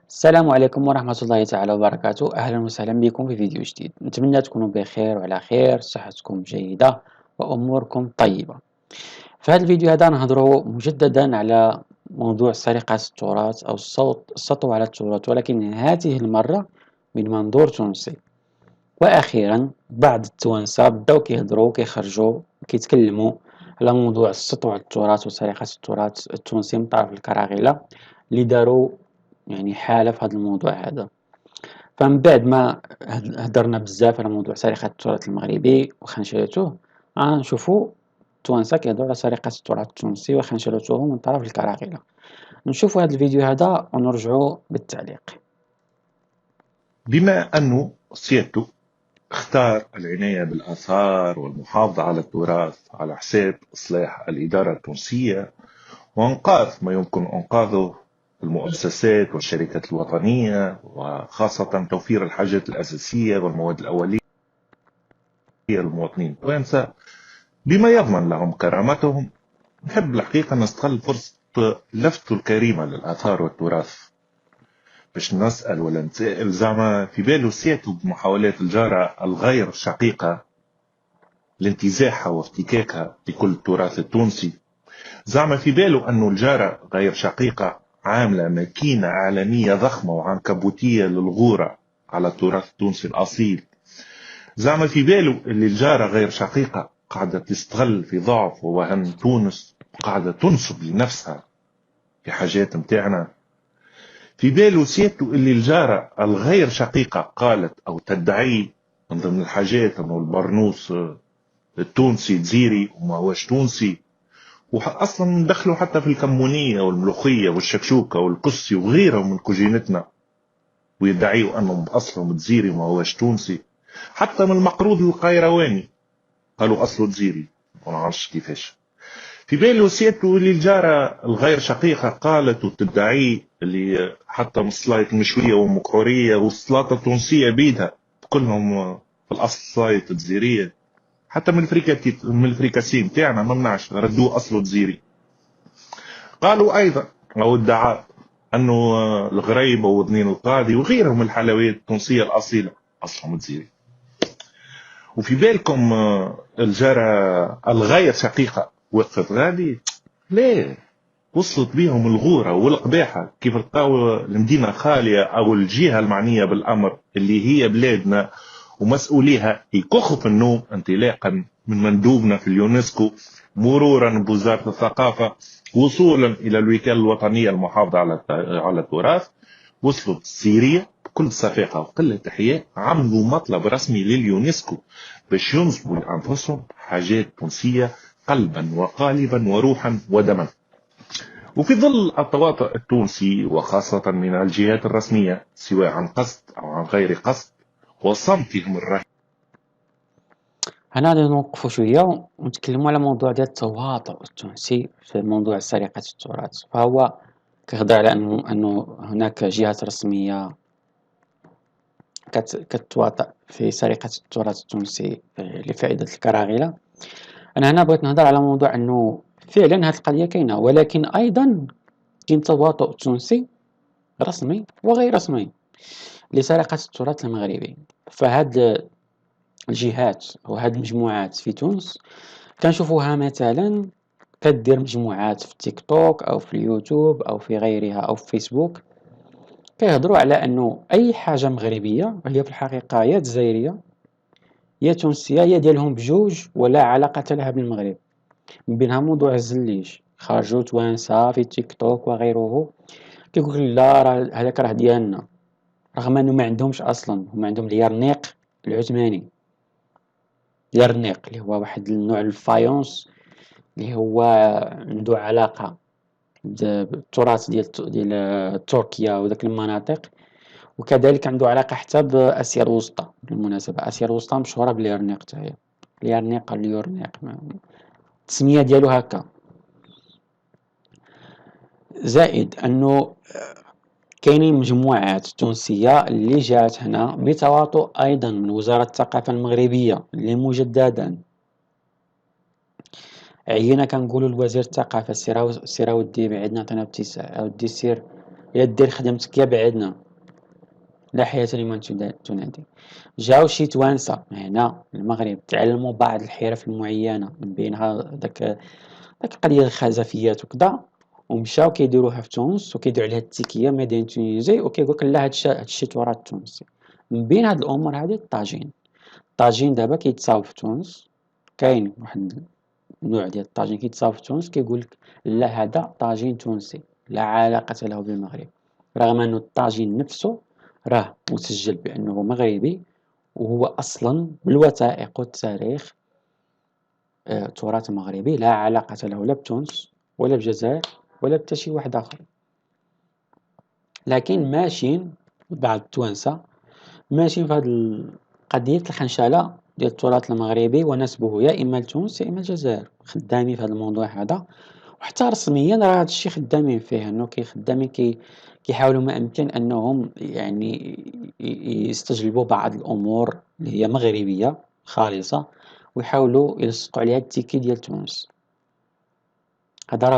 السلام عليكم ورحمة الله تعالى وبركاته، أهلا وسهلا بكم في فيديو جديد. نتمنى تكونوا بخير وعلى خير، صحتكم جيدة وأموركم طيبة. في هذا الفيديو هذا نهضروا مجددا على موضوع سرقة التراث أو السطو على التراث، ولكن هذه المرة من منظور تونسي. وأخيرا بعض التوانسة بداو كيهضروا كيخرجوا كيتكلموا على موضوع السطو على التراث وسرقة التراث التونسي من طرف الكراغلة اللي داروا يعني حالة في هذا الموضوع هذا. فمن بعد ما هدرنا بزاف على موضوع سرقة التراث المغربي وخنشرته، غنشوفو التوانسة كيهضروا على سرقة التراث التونسي وخنشرته من طرف الكراغلة. نشوفو هذا الفيديو هذا ونرجعو بالتعليق. بما أنه سيادته اختار العناية بالآثار والمحافظة على التراث على حساب إصلاح الإدارة التونسية وإنقاذ ما يمكن إنقاذه المؤسسات والشركات الوطنية، وخاصة توفير الحاجات الأساسية والمواد الأولية للمواطنين التوانسة بما يضمن لهم كرامتهم، نحب الحقيقة نستغل فرصة لفتة الكريمة للآثار والتراث باش نسأل ولا نتساءل زعما في باله سيادته بمحاولات الجارة الغير شقيقة لانتزاعها وافتكاكها بكل التراث التونسي. زعما في باله أنه الجارة غير شقيقة عاملة ماكينة إعلامية ضخمة وعنكبوتية للغورة على التراث التونسي الأصيل. زعما في باله اللي الجارة غير شقيقة قاعدة تستغل في ضعف ووهن تونس، قاعدة تنصب لنفسها في حاجات متاعنا. في باله سيادته اللي الجارة الغير شقيقة قالت أو تدعي من ضمن الحاجات أنه البرنوس التونسي جزيري وما هوش تونسي، وأصلا ندخلوا حتى في الكمونية والملوخية والشكشوكة والقصي وغيرهم من كوجينتنا، ويدعيوا أنهم أصلهم جزيري وما هوش تونسي. حتى من المقروض القيرواني قالوا أصله جزيري ونعرفش كيفاش. في باله سيادته اللي الجارة الغير شقيقة قالت وتدعي اللي حتى من السلايط المشوية والمكرورية والسلاطة التونسية بيدها كلهم في الأصل سلايط جزيرية. حتى من الفريكاسين تاعنا ما منعش ردوه أصله جزيري. قالوا أيضا أو ادعى أنه الغريبة وذنين القاضي وغيرهم من الحلويات التونسية الأصيلة أصلهم جزيري. وفي بالكم الجارة الغير شقيقة وقفت غادي؟ ليه؟ وصلت بيهم الغورة والقباحة كيف لقاو المدينة خالية أو الجهة المعنية بالأمر اللي هي بلادنا ومسؤوليها يكخوا في النوم انطلاقا من مندوبنا في اليونسكو، مرورا بوزارة الثقافة، وصولا إلى الوكالة الوطنية المحافظة على التراث. وصلوا سيريا بكل صفاقة وقلة حياء، عملوا مطلب رسمي لليونسكو باش ينصبوا لأنفسهم حاجات تونسية قلبا وقالبا وروحا ودما. وفي ظل التواطؤ التونسي وخاصة من الجهات الرسمية سواء عن قصد أو عن غير قصد وصمتهم الرهيب. هنا غادي نوقفوا شوية ونتكلموا على موضوع ديال التواطؤ التونسي في موضوع سرقة التراث. فهو كيهضر على أنه هناك جهات رسمية كتواطأ في سرقة التراث التونسي لفائدة الكراغلة. أنا هنا بغيت نهضر على موضوع أنه فعلا هذه القضية كاينة، ولكن أيضا كاين تواطؤ تونسي رسمي وغير رسمي لسرقة التراث المغربي. فهاد الجهات وهاد المجموعات في تونس كنشوفوها مثلا كدير مجموعات في التيك توك أو في اليوتيوب أو في غيرها أو في فيسبوك، كيهضروا على أنه أي حاجة مغربية وهي في الحقيقة يا جزائرية يا تونسية يا ديالهم بجوج ولا علاقة لها بالمغرب، من بينها موضوع الزليج. خرجوا توانسة في تيك توك وغيره كيقول لا راه هذاك راه ديالنا، رغم انه ما عندهمش اصلا. هم عندهم اليرنيق العثماني، اليرنيق اللي هو واحد النوع الفايونس اللي هو عنده علاقة بالتراث ديال تركيا وداك المناطق، وكذلك عنده علاقة حتى بآسيا الوسطى. بالمناسبة آسيا الوسطى مشهورة باليرنيق حتى هي، اليرنيق اليورنيق التسمية ديالو هكا. زائد أنه كاينين مجموعات تونسية اللي جات هنا بتواطؤ أيضا من وزارة الثقافة المغربية اللي مجددا عينا كنقولوا لوزير الثقافة سير ودي بعدنا عطينا ابتساع، أودي سير يا دير خدمتك يا بعدنا، لا حياة لمن تنادي. جاو شي توانسة هنا المغرب تعلموا بعض الحرف المعينة، من بينها داك القضية الخزفيات وكذا، ومشاو كيديروها في تونس وكيديروا عليها التيكية مدينة تونيزي، وكيقولك لا هادشي تراث تونسي. من بين هاد الأمور هادي الطاجين دابا كيتصاوب في تونس، كاين واحد النوع ديال الطاجين كيتصاوب في تونس كيقولك لا هذا طاجين تونسي لا علاقة له بالمغرب، رغم أنه الطاجين نفسه راه مسجل بأنه مغربي، وهو أصلا بالوثائق والتاريخ تراث مغربي لا علاقة له لا بتونس ولا بالجزائر ولا بتا شي واحد آخر. لكن ماشيين بعض التوانسة ماشيين في هاد قضية الخنشالة ديال التراث المغربي ونسبه يا إما لتونس يا إما الجزائر، خدامين في هذا الموضوع هذا، وحتى رسميا راه هادشي خدامين فيه، انه خدامين كيحاولوا ما امكن انهم يعني يستجلبوا بعض الامور اللي هي مغربيه خالصه، ويحاولوا يلصقوا عليها التيكي ديال تونس. هذا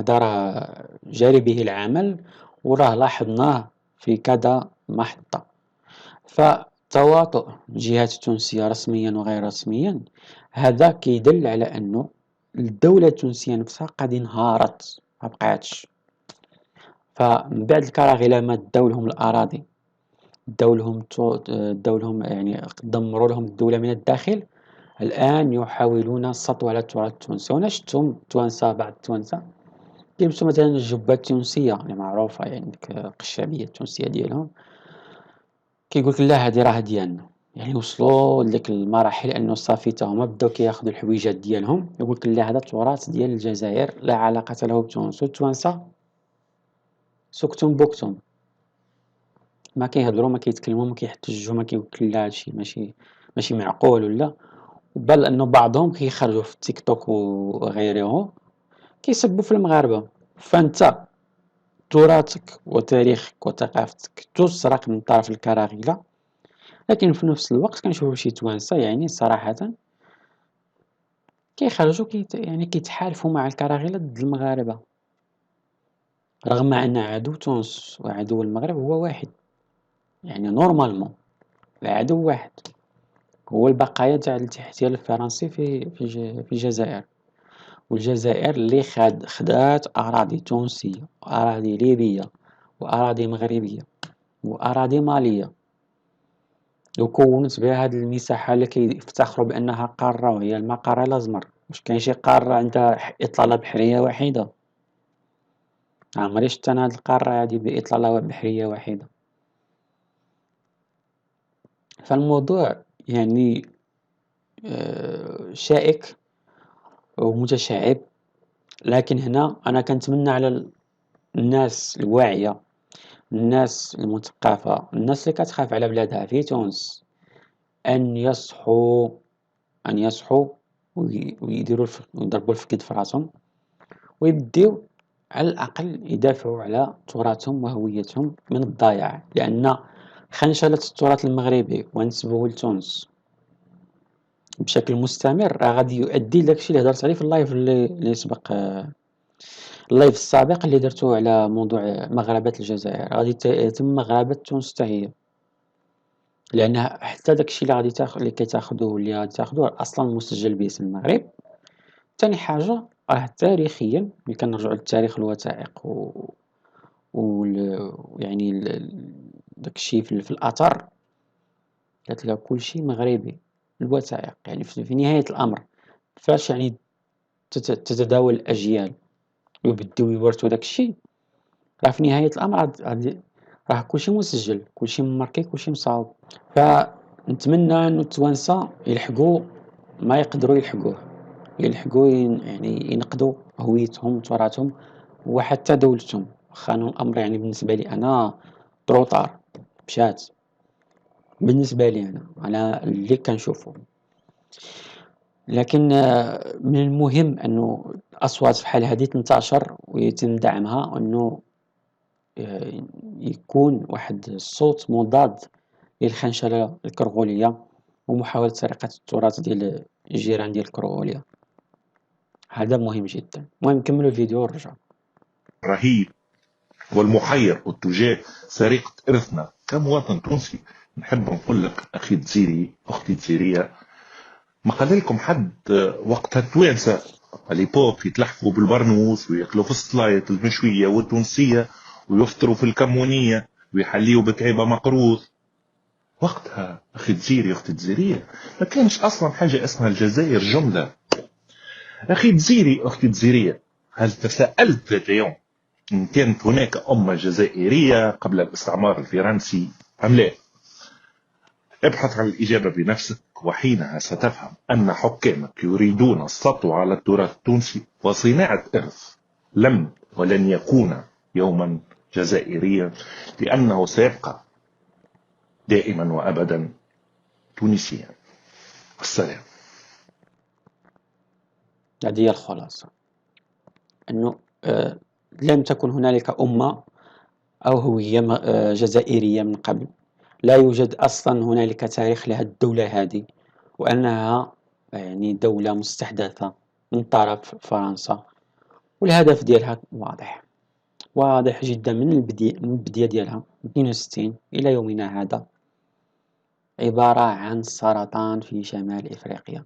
راه جاري به العمل، وراه لاحظناه في كذا محطه. فتواطؤ الجهات التونسيه رسميا وغير رسميا هذا كيدل على انه الدولة التونسية نفسها قد انهارت، ما بقاتش. فمن بعد الكراغي لما داو لهم الأراضي، داو لهم يعني دمروا لهم الدولة من الداخل، الآن يحاولون السطو على التراث التونسي. وأنا شفتهم التوانسة، بعض التوانسة كيلبسوا مثلا الجبة التونسية اللي معروفة، يعني ديك القشابية التونسية ديالهم، كيقولك لا هادي راه ديالنا. يعني وصلوا لديك المراحل انه صافي تا هما بداو كياخذوا الحويجات ديالهم، يقولك لا هذا التراث ديال الجزائر لا علاقة له بتونس. والتوانسة سكتم بكتم، ما كيهضروا ما كيتكلموا ما كيحتجوا، ما كيقولك لا هادشي ماشي معقول ولا. بل انه بعضهم كيخرجوا في التيك توك وغيره كيسبوا في المغاربة. فانت تراثك وتاريخك وثقافتك تسرق من طرف الكراغيلة، لكن في نفس الوقت كنشوفوا شي توانسة يعني صراحة كيخرجوا يعني كيتحالفوا مع الكراغيلة ضد المغاربة، رغم أن عدو تونس وعدو المغرب هو واحد. يعني نورمالمون العدو واحد، هو البقايا تاع الاحتلال الفرنسي في الجزائر. والجزائر اللي خدات أراضي تونسية وأراضي ليبية وأراضي مغربية وأراضي مالية، وكونت بها هذه المساحة اللي كيفتخروا بأنها قارة، وهي المقارة الأزمر. واش كاين شي قارة عندها إطلالة بحرية وحيدة؟ عمري شفت أنا هاد القارة هادي بإطلالة بحرية وحيدة. فالموضوع يعني شائك ومتشعب. لكن هنا أنا كنتمنى على الناس الواعية، الناس المثقفة، الناس اللي كتخاف على بلادها في تونس، أن يصحوا، أن يصحوا ويضربوا الفقيد في راسهم، ويبديو على الأقل يدافعوا على تراثهم وهويتهم من الضياع. لأن خنشلة التراث المغربي ونسبه لتونس بشكل مستمر راه غادي يؤدي لداكشي اللي هضرت عليه في اللايف اللي سبق، اللايف السابق اللي درتو على موضوع مغاربة الجزائر، غادي يتم مغاربة تونس حتى هي. لأن حتى داكشي اللي غادي اللي كتاخدو اللي غادي تاخدو أصلا مسجل باسم المغرب. تاني حاجة راه تاريخيا ملي كنرجعو للتاريخ الوثائق يعني داكشي في الأثر كتلقى كلشي مغربي. الوثائق يعني في نهاية الأمر فاش يعني تتداول الأجيال ويبداو يورثوا داكشي، راه في نهاية الأمر راه كلشي مسجل، كلشي مماركي، كلشي مصاوب. فنتمنى أنو التوانسة يلحقوا ما يقدروا يلحقوا يعني ينقذوا هويتهم وتراثهم وحتى دولتهم. واخا الأمر يعني بالنسبة لي أنا تروطار مشات، بالنسبة لي أنا اللي كنشوفو. لكن من المهم أنه الأصوات بحال هذه تنتشر ويتم دعمها، وأنه يكون واحد الصوت مضاد للخنشلة الكرغولية ومحاولة سرقة التراث ديال الجيران ديال الكرغولية. هذا مهم جدا. المهم نكملوا الفيديو ونرجعوا. رهيب. والمحير اتجاه سرقة إرثنا كمواطن تونسي. نحب نقول لك أخي تزيري، أختي تزيرية، ما قال لكم حد وقت التوانسة اليبوك يتلحفوا بالبرنوس وياكلوا في السلايط المشوية والتونسية ويفطروا في الكمونية ويحليوا بكعيبة مقروض؟ وقتها أخي تزيري أختي تزيرية ما كانش أصلا حاجة اسمها الجزائر جملة. أخي تزيري أختي تزيرية، هل تساءلت ذات يوم إن كانت هناك أمة جزائرية قبل الاستعمار الفرنسي أم لا؟ ابحث عن الإجابة بنفسك، وحينها ستفهم أن حكامك يريدون السطو على التراث التونسي وصناعة إرث لم ولن يكون يوما جزائريا، لأنه سيبقى دائما وأبدا تونسيا. السلام. هذه هي الخلاصة، أنه لم تكن هنالك أمة أو هوية جزائرية من قبل. لا يوجد أصلا هنالك تاريخ لها الدولة هذه، وأنها يعني دولة مستحدثة من طرف فرنسا، والهدف ديالها واضح جدا من البداية ديالها 62 إلى يومنا هذا، عبارة عن سرطان في شمال إفريقيا.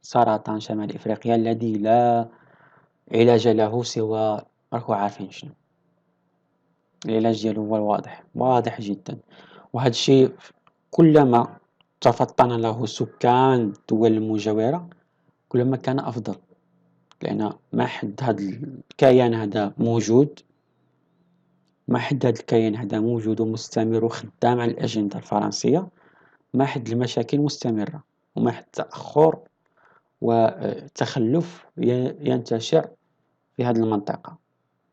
سرطان شمال إفريقيا الذي لا علاج له سوى راكو عارفين شنو العلاج ديالو. هو واضح جدا، وهذا الشيء كلما تفطن له سكان الدول المجاورة كلما كان أفضل، لأن ما حد هذا الكيان هذا موجود، ومستمر وخدام على الأجندة الفرنسية، ما حد المشاكل مستمرة، وما حد تأخر وتخلف ينتشر في هذه المنطقة.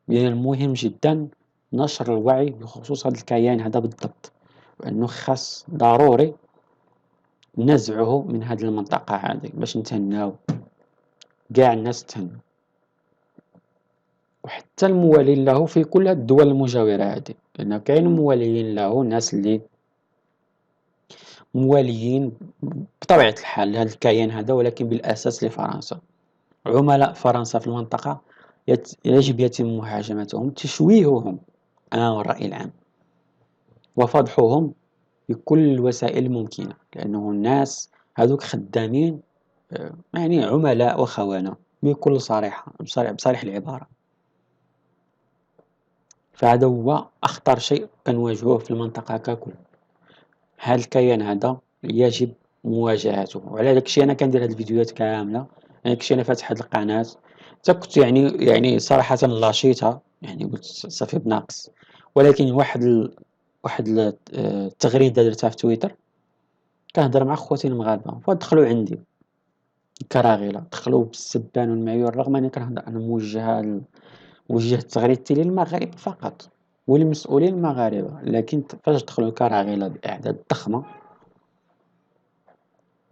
من المهم جدا نشر الوعي بخصوص هذا الكيان هذا بالضبط، وأنه خاص ضروري نزعه من هذه المنطقة هذه باش نتهناو كاع الناس تهنوا، وحتى الموالين له في كل الدول المجاورة هذه، لأن كاين موالين له، ناس اللي مواليين بطبيعة الحال لهذا الكيان هذا ولكن بالأساس لفرنسا. عملاء فرنسا في المنطقة يجب يتم مهاجمتهم، تشويههم أمام الرأي العام، وفضحهم بكل الوسائل الممكنة، لأنه الناس هذوك خدامين يعني عملاء وخونة بكل صريحة، بصريح العبارة. فهذا هو أخطر شيء كنواجهوه في المنطقة ككل. هذا الكيان هذا يجب مواجهته، وعلى داك الشيء أنا كندير هاد الفيديوهات كاملة، على داك الشيء أنا فاتح هاد القناة. حتى كنت يعني صراحة لاشيتها، يعني قلت صافي بناقص، ولكن واحد التغريدة درتها في تويتر كنهضر مع خواتي المغاربة فدخلوا عندي الكراغيلة، دخلوا بالسبان والمعيور، رغم أني كنهضر أنا وجهت تغريدتي للمغاربة فقط والمسؤولين المغاربة، لكن فاش دخلوا الكراغيلة بأعداد ضخمة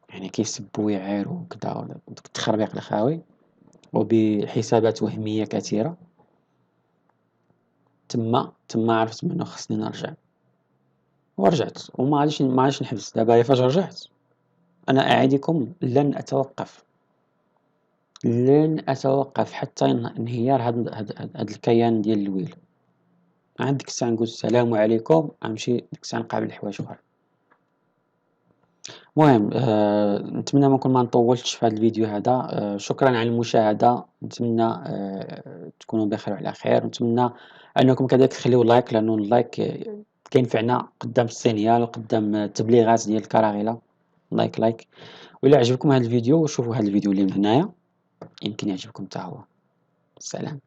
يعني كيسبوا ويعايروا وكذا وداك التخربيق الخاوي وبحسابات وهمية كثيرة، تما عرفت بأنه خصني نرجع، ورجعت وما غاديش نحبس. دابا فاش رجعت أنا أعدكم لن أتوقف حتى انهيار هاد الكيان ديال الويل. عاد ديك الساعة نقول السلام عليكم، غنمشي ديك الساعة نقابل الحوايج أخرى. المهم نتمنى ما نطولتش في هذا الفيديو هذا. شكرا على المشاهدة، نتمنى تكونوا بخير وعلى خير، ونتمنى أنكم كذلك تخليو لايك، لأنه اللايك كينفعنا قدام السينيال وقدام التبليغات ديال الكراغيلة. لايك وإلا عجبكم هذا الفيديو شوفوا هذا الفيديو اللي من هنايا، يمكن يعجبكم حتى هو. السلام.